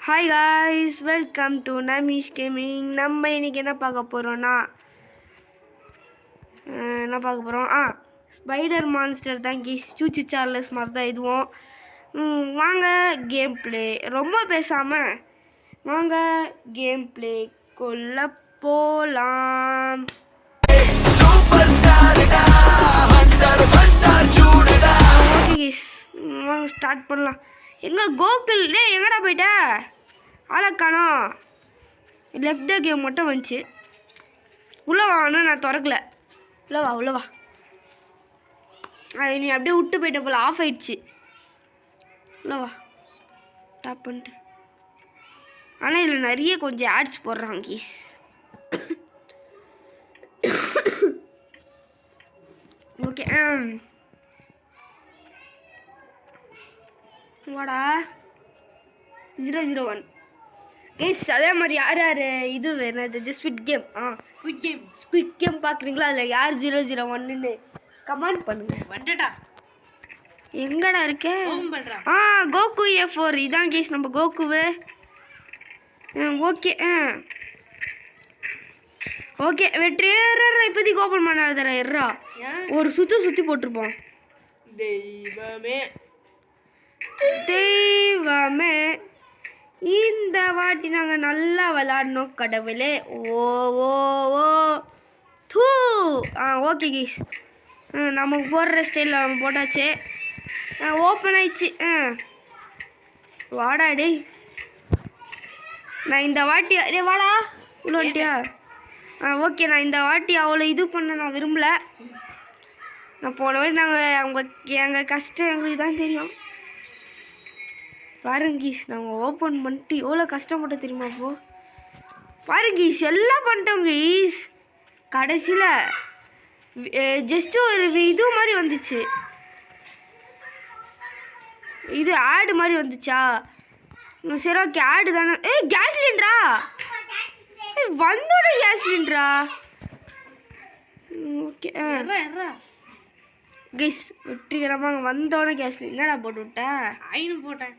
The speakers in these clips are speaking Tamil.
Hi guys, welcome to Namish gaming. நம்ம இன்றைக்கி என்ன பார்க்க போகிறோன்னா ஸ்பைடர் மான்ஸ்டர் தான் கீஸ். சூச்சி சார்லஸ் மாதிரி தான் இதுவும். வாங்க கேம் பிளே, ரொம்ப பேசாமல் வாங்க கேம் பிளே கொள்ள போகலாம். ஓகே கீஸ், வாங்க ஸ்டார்ட் பண்ணலாம். எங்கே கோகுல் எங்கடா போயிட்ட? ஆளக்கானோம். லெஃப்ட் கேம் மட்டும் வந்துச்சு. உள்ளே வாங்கணும், நான் திறக்கல. உள்ளே வா. அது நீ அப்படியே விட்டு போயிட்ட போல, ஆஃப் ஆயிடுச்சு. உள்ளே வா, டாப் பண்ணிட்டு. ஆனால் இதில் நிறைய கொஞ்சம் ஆட்ஸ் போடுறாங்க கீஸ். ஓகே, வாடா 001 கேஸ். அதே மாதிரி யார் இது என்னது ஸ்குவிட் கேம் பார்க்குறீங்களா? அதில் யார் 001ன்னு கமெண்ட் பண்ணுங்க. வந்துட்டா எங்கடா இருக்க? கோகு A4 இதான் கேஸ், நம்ம கோகுவு. ஓகே வெற்றி. இப்போதைக்கு ஓப்பன் பண்ணாதரா, எர்ரா ஒரு சுற்றி போட்டிருப்போம். தெய்வமே, இந்த வாட்டி நாங்கள் நல்லா விளாடணும் கடவுளே. ஓ தூ. ஓகே கீஸ், நமக்கு போடுற ஸ்டைலில் நம்ம போட்டாச்சு. ஓப்பன் ஆயிடுச்சு. வாடா டேய், நான் இந்த வாட்டி வாடா உள்ள வந்துட்டியா? ஓகே, நான் இந்த வாட்டி அவ்வளோ இது பண்ண நான் விரும்பலை. நான் போன வாட்டி எங்கள் கஷ்டம் எங்களுக்கு தான் தெரியும். பாருங்க கீஸ், நாங்கள் ஓப்பன் பண்ணிட்டு எவ்வளோ கஷ்டப்பட்ட தெரியுமா? அப்போ பாருங்க கீஸ், எல்லாம் பண்ணிட்டோம் கீஸ். கடைசியில் ஜஸ்ட்டு ஒரு இது மாதிரி வந்துச்சு, இது ஆடு மாதிரி வந்துச்சா? சரி ஓகே, ஆடு தானே. கேஸ் சிலிண்டரா வந்தோட கேஸ் சிலிண்டரா? ஓகே கைஸ், வெற்றிகரமாக வந்தோடனே கேஸ் என்னடா போட்டு விட்டேன்? போட்டேன்.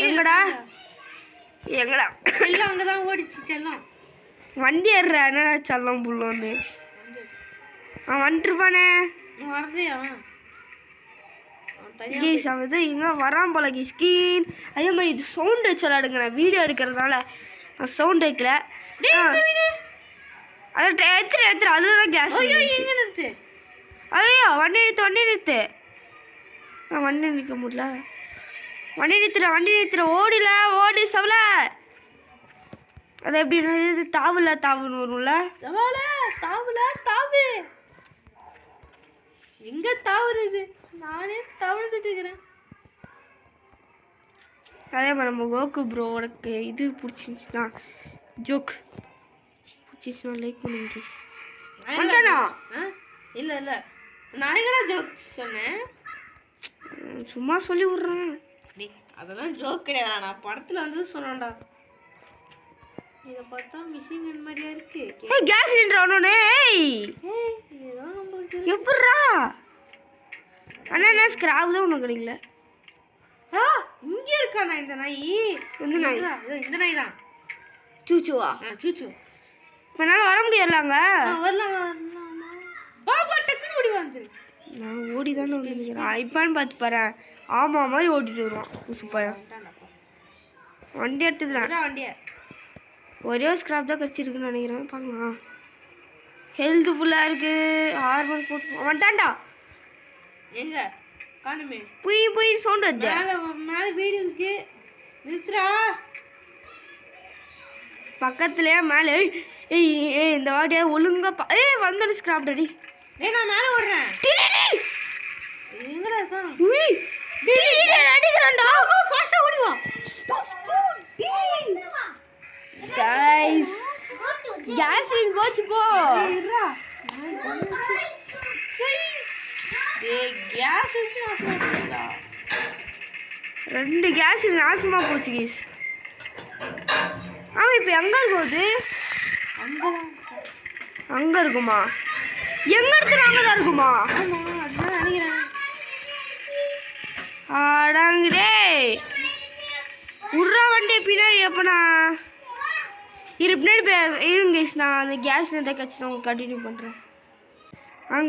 எங்கடா எல்லாம் அங்கதான் ஓடிச்சு செல்லம். வண்டி ஏறுற என்னடா செல்லம் புள்ளோன்னு வந்துருப்பானே. கீஸ் அவன் இங்கே வரான் போல கீஸ். ஸ்கீன் அதே மாதிரி இது சவுண்ட் வச்சு விளாடுங்க. நான் வீடியோ எடுக்கிறதுனால நான் சவுண்ட் வைக்கல. அதை எடுத்துரு அதுதான் கேஸ். ஐயோ வண்டி நிறுத்து. வண்டி நிற்க முடியல. வண்டி நிறுத்துற ஓடி சவல. அது எப்படி தாவுன்னு வரும்ல. தாவு எங்க தாவுறது? நானே தவழ்ந்துட்டு இருக்கிறேன். அதே மாதிரி நம்ம கோகு ப்ரோ உனக்கு இது பிடிச்சிருந்துச்சுன்னா ஜோக் பிடிச்சிச்சுன்னா லைக் பண்ணுங்க. இல்லை நான் எங்கடா ஜோக் சொன்னேன்? சும்மா சொல்லி விட்றேன். அதெல்லாம் ஜோக் கிடையாது, நான் படத்தில் வந்து சொன்னேன்டா. இதை பார்த்தா மிஷின் கன் மாதிரியா இருக்கு. கேஸ் சிலிண்டர் ஆனோனே எப்பட்றா? அண்ணா ஸ்கிராப் தான் ஒன்றும் கிடைக்கல. இங்கே இருக்காண்ணா இந்த நாய். இந்த நாய் தான் சூச்சுவா? சூச்சு என்னால் வர முடியலாங்க. வரலாம். பாபா டக்குன்னு ஓடி வந்துரு. நான் ஓடி தானே வந்துருக்கிறேன். இப்பான்னு பார்த்து பாரு, ஆமாம் மாதிரி ஓட்டிட்டு வருவான் சூப்பராக. வண்டி எடுத்துக்கிறேன். வண்டியை ஒரே ஸ்கிராப் தான் கிடச்சிருக்குன்னு நினைக்கிறேன். பார்க்கலாம், ஹெல்த்து ஃபுல்லாக இருக்குது. ஹார்மோன் போட்டு வந்துட்டான்டா. எங்க காணுமே? போய் சவுண்ட் வருது. மேலே வீடு இருக்கு. நிறுத்துறா பக்கத்துலேயே மேலே. இந்த வாட்டியா ஒழுங்கா வந்தோட ஸ்கிராப் டாடி. நான் மேலே ஓடுறேன். எங்கடா இருக்கான்? அடிக்கிறான்டா. ஃபாஸ்டா ஓடி வா गाइस. கேஸ் இன் போச்சு போ. கேஸ் ரெண்டு கேஸ் நாசமா போச்சு கேஸ். ஆமா, இப்போ எங்க போகுது? அங்க இருக்குமா? எங்க இடத்துல அங்கதான் இருக்குமா? நினைக்கிறேன். ஆடாங்கடே உர்றா வண்டி பின்னாடி எப்பண்ணா பின்னாடி இருங்க கைஸ். நான் அந்த கேஸ் லைன் தான் கிடச்சி நான் கண்டினியூ பண்ணுறேன்.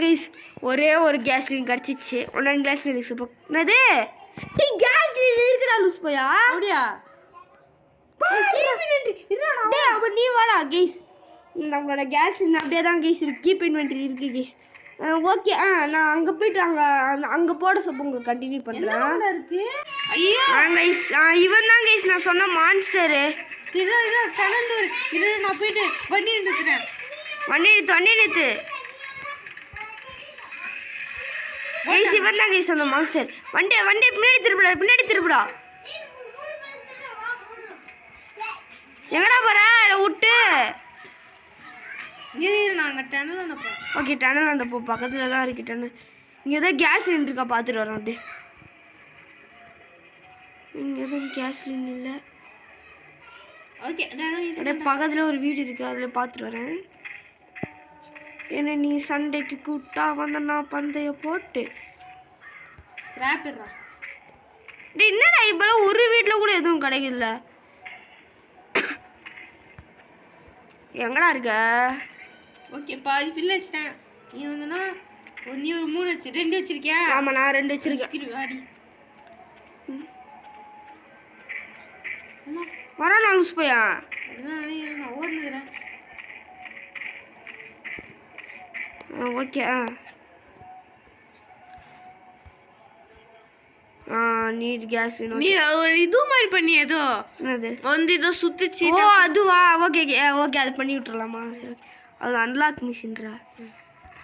கைஸ் ஒரே ஒரு கேஸ் லைன் கிடச்சிச்சு. ஒன்றாம் கேஸ் லைன் சூப்பர். என்னது டீ கேஸ் லைன் இருக்குடா லூஸ் போயா அப்படியா? நீ வாடா கைஸ். நம்மளோட கேஸ் லைன் அப்படியே தான் கைஸ் இருக்கு. கீப் இன்வென்ட்ரி இருக்கு கைஸ். ஓகே நான் அங்கே போயிட்டு அங்கே போட சொல்ல உங்களுக்கு கண்டினியூ பண்ணுறேன். இருக்கு ஐயோ கைஸ் இவன் தான் கைஸ் நான் சொன்ன மான்ஸ்டரு. நான் போயிட்டு வண்டி நிறுத்துறேன். வண்டி நிறுத்து கைஸ். இவன் தான் கைஸ் அந்த மான்ஸ்டர். வண்டி பின்னாடி திருப்புடா. எங்கடா போற விட்டு? நாங்கள் டனல் ஓகே டனல் அந்த போ பக்கத்தில் தான் இருக்கு டனல். இங்கே எதாவது கேஸ் லைன் இருக்கா பார்த்துட்டு வரோம். அப்படியே இங்கே எதுவும் கேஸ் லைன் இல்லை. ஓகே அப்படியே பக்கத்தில் ஒரு வீடு இருக்குது அதில் பார்த்துட்டு வரேன். ஏன்னா நீ சண்டைக்கு கூப்பிட்டா வந்தனா பந்தய போட்டு என்னடா இப்போலாம் ஒரு வீட்டில் கூட எதுவும் கிடைக்கல. எங்கடா இருக்க? ஓகே பாதி ஃபில் வச்சிட்டேன். நீ வந்துன்னா நீ ஒரு 3 2 வச்சிருக்கியா? ஆமாம் நான் 2 வச்சிருக்கேன். வாடி வரா நான் லூஸ் போயா நான் ஓடுனுக்கிறேன். ஓகே நீட் கேஸ் நீ ஒரு இது மாதிரி பண்ணி ஏதோ என்னது வந்து இதோ சுத்திச்சு. ஓ அதுவா? ஓகே ஓகே அது பண்ணி விட்டுறலாமா? சரி அது அன்லாக் மிஷின்ரா.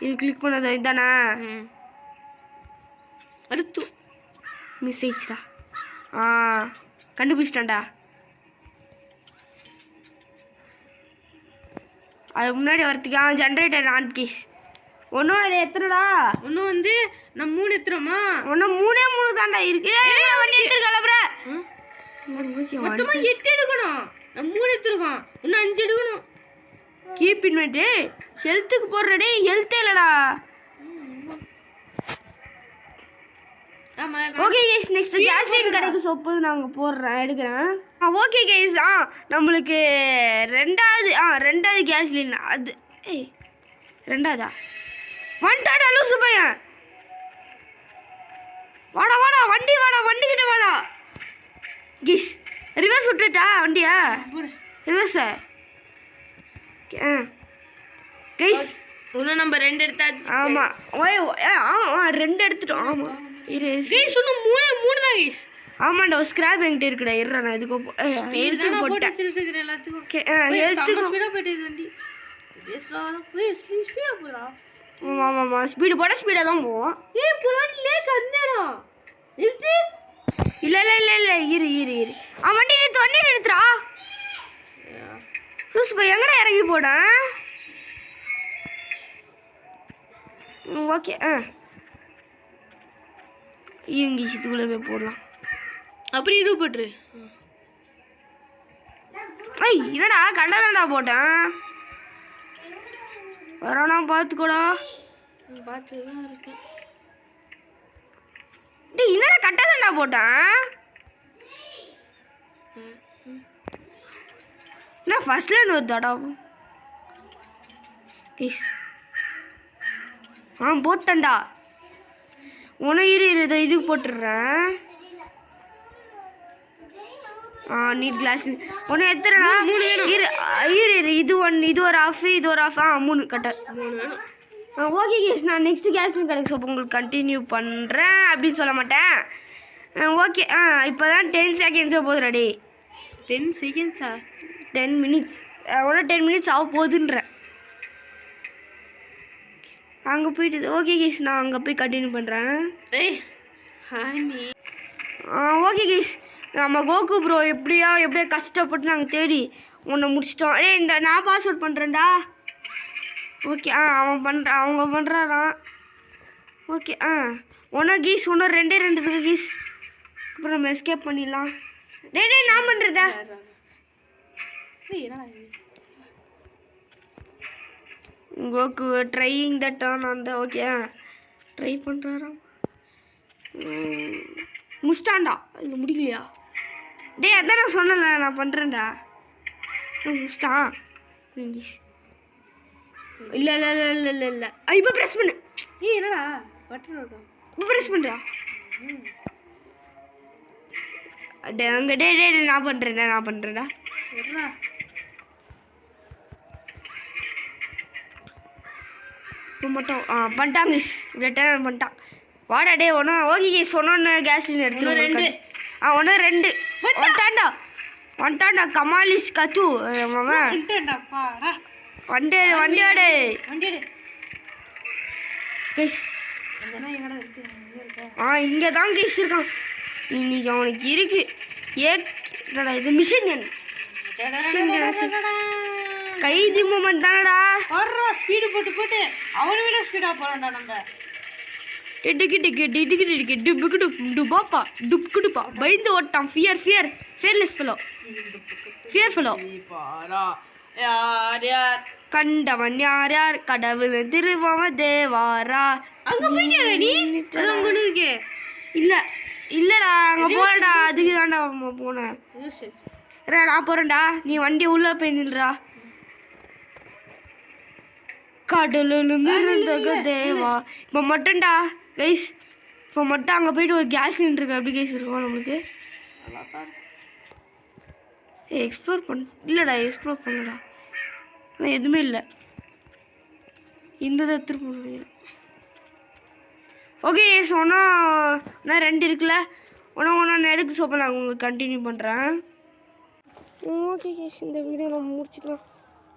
இது கிளிக் பண்ணது இதானே? அடுத்து மிஸ் ஆயிடுச்சுடா. கண்டுபிடிச்சிட்டான்டா. அது முன்னாடி வரத்துக்கு ஜென்ரேட்டர் ஆன் கேஸ். ஒன்றும் அதில் எத்தனைடா? ஒன்றும் வந்து நான் 3 எடுத்துறோமா? ஒன்றும் 3 தான்டா இருக்கு. வண்டி எடுத்துரு கிளம்புற. மொத்தமாக 8 எடுக்கணும். நான் 3 எடுத்துருக்கோம். இன்னும் 5 எடுக்கணும். கீப் இன்வென்ட்ரி ஹெல்த்துக்கு போடுறடே. ஹெல்த்தே இல்லைடா. Okay guys next case line கடைக்கு சொப்பு நாங்கள் எடுக்கிறேன். ஓகே கைஸ் நம்மளுக்கு ரெண்டாவது கேஸ் லைன் அது ரெண்டாவதா வந்துட்டாடா லூசு பையன். வாடா வண்டிக்கிட்ட வாடா. கைஸ் ரிவர்ஸ் விட்டுட்டா வண்டியா? ரிவர்ஸ கைஸ் இன்னும் நம்ம 2 எடுத்தாச்சு. ஆமாம் ஆமாம் 2 எடுத்துட்டோம். ஆமாம் கைஸ் இன்னும் 3 தான் கைஸ். ஆமாண்டா ஸ்கிராப் என்கிட்ட இருக்குடா. இருடா நான் இதுக்கு எடுத்து போட்டேன் எல்லாத்துக்கும். ஓகே ஹெல்த்துக்கு ஸ்பீடாக போயிட்டு வண்டி ஸ்பீடாக போகிறா. ஆமாம்மா ஸ்பீடு போட்டால் ஸ்பீடாக தான் போவோம். லேக் அந்தடா நிறுத்து. இல்லை இரு வண்டி நிறுத்துறா. லூஸ் போய் எங்கடா இறங்கி போடேன். ஓகே இவங்க இதுக்குள்ளே போய் போடலாம். அப்புறம் இது போட்டுரு. என்னடா கண்டதாண்டா போட்டேன். வரோனா பார்த்துக்கூடா. பார்த்து தான் இருக்கேன். என்னடா கண்டதாண்டா போட்டேன். நான் ஃபர்ஸ்ட்லேருந்து ஒரு தடவை போட்டேன்டா. உனக்கு இதுக்கு போட்டுடுறேன். நீட் கிளாஸ் ஒன்று எத்தனைடா? இது ஒன்று இது ஒரு ஆஃப் இது ஒரு ஆஃப் 3 கட்டர் 3 வேணும். ஓகே கேஸ் நான் நெக்ஸ்ட்டு கேஸ் கிடைக்கும் ஸோ உங்களுக்கு கண்டினியூ பண்ணுறேன் அப்படின்னு சொல்ல மாட்டேன். ஓகே இப்போ தான் 10 செகண்ட்ஸோ போகுது. ரெடி 10 செகண்ட்ஸா 10 மினிட்ஸ் ஒன்று 10 மினிட்ஸ் ஆக போகுதுன்றேன். அங்கே போயிட்டு ஓகே கேஸ் நான் அங்கே போய் கண்டினியூ பண்ணுறேன். ஓகே கேஸ் நம்ம கோகு ப்ரோ எப்படியோ கஷ்டப்பட்டு நாங்கள் தேடி உன்னை முடிச்சிட்டோம். இந்த நான் பாஸ்வேர்ட் பண்ணுறேன்டா. ஓகே அவங்க பண்ணுறாராம். ஓகே ஒன்றா கீஸ் ஒன்று 2 இருக்குது கீஸ். அப்புறம் நம்ம எஸ்கேப் பண்ணிடலாம். டேய் நான் பண்ணுறேன்டா. கோகு ட்ரையிங் த டர்ன் அந்த ஓகே ட்ரை பண்ணுறாராம். முடிச்சிட்டான்டா இல்லை முடிக்கலையா டேய் அதான் நான் சொன்னல நான் பண்ணுறேன்டா முடிச்சிட்டான் இல்லை இல்லை இல்லை இல்லை இல்லை இல்லை இப்போ ப்ரெஸ் பண்ணு என்னடா பட்டன் இருக்கும் இப்போ ப்ரெஸ் பண்ணுறா டே அங்கே டே டே நான் பண்ணுறேன்டா இப்போ மட்டும் பண்ணிட்டான் மிஸ் ரிட்டர்ன் பண்ணிட்டான் வாடா டே ஒன்று ஓகே கேஸ் ஒன்று கேஸ் சிலிண்டர் எடுத்து 2 ஒன்று 2 வந்துட்டான்டா கமாலிஸ் கத்து வண்டியாடே கேஸ் இங்கே தான் கேஸ் இருக்கான் இன்னைக்கு அவனுக்கு இருக்கு என்னடா இது மிஷின் கைதி மூமெண்ட் தானடா ஸ்பீடு போட்டு அவனை விட ஸ்பீடா போறான்டா நம்ம பயந்து ஓட்டான் ஃபியர்லெஸ் ஃபெலோ கண்டவன் யார் கடவுள் திருவவன் தேவாரா அங்க போயிட்டியா நீ அங்க இருக்கே இல்லடா அங்க போறடா அதுக்கு தான்டா போனேன் நான் போறேன்டா நீ வண்டி உள்ள போய் நில்றா கடலும் தேவா இப்போ மட்டும்டா கைஸ் இப்போ மட்டும் அங்கே போயிட்டு ஒரு கேஸ் சிலிண்டருக்கு அப்படி கேஸ் இருக்கும் நம்மளுக்கு எக்ஸ்ப்ளோர் எக்ஸ்ப்ளோர் பண்ணடா ஆனால் எதுவுமே இல்லை இந்த திருப்பி முடியும் ஓகே கேஸ் ஒன்றா 2 இருக்குல்ல ஒன்றா எடுக்க சோப்ப நான் உங்களுக்கு கண்டினியூ பண்ணுறேன் ஓகே கேஸ் இந்த வீடியோ நம்ம முடிச்சுக்கலாம்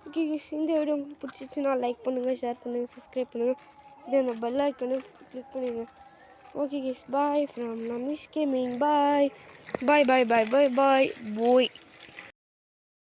ஓகே கேஸ் இந்த வீடியோ உங்களுக்கு பிடிச்சிச்சுன்னா லைக் பண்ணுங்கள் ஷேர் பண்ணுங்கள் சப்ஸ்கிரைப் பண்ணுங்கள் இதே அந்த பெல் ஐக்கனை கிளிக் பண்ணுங்க okay guys bye from Namish gaming bye bye bye bye bye bye போய்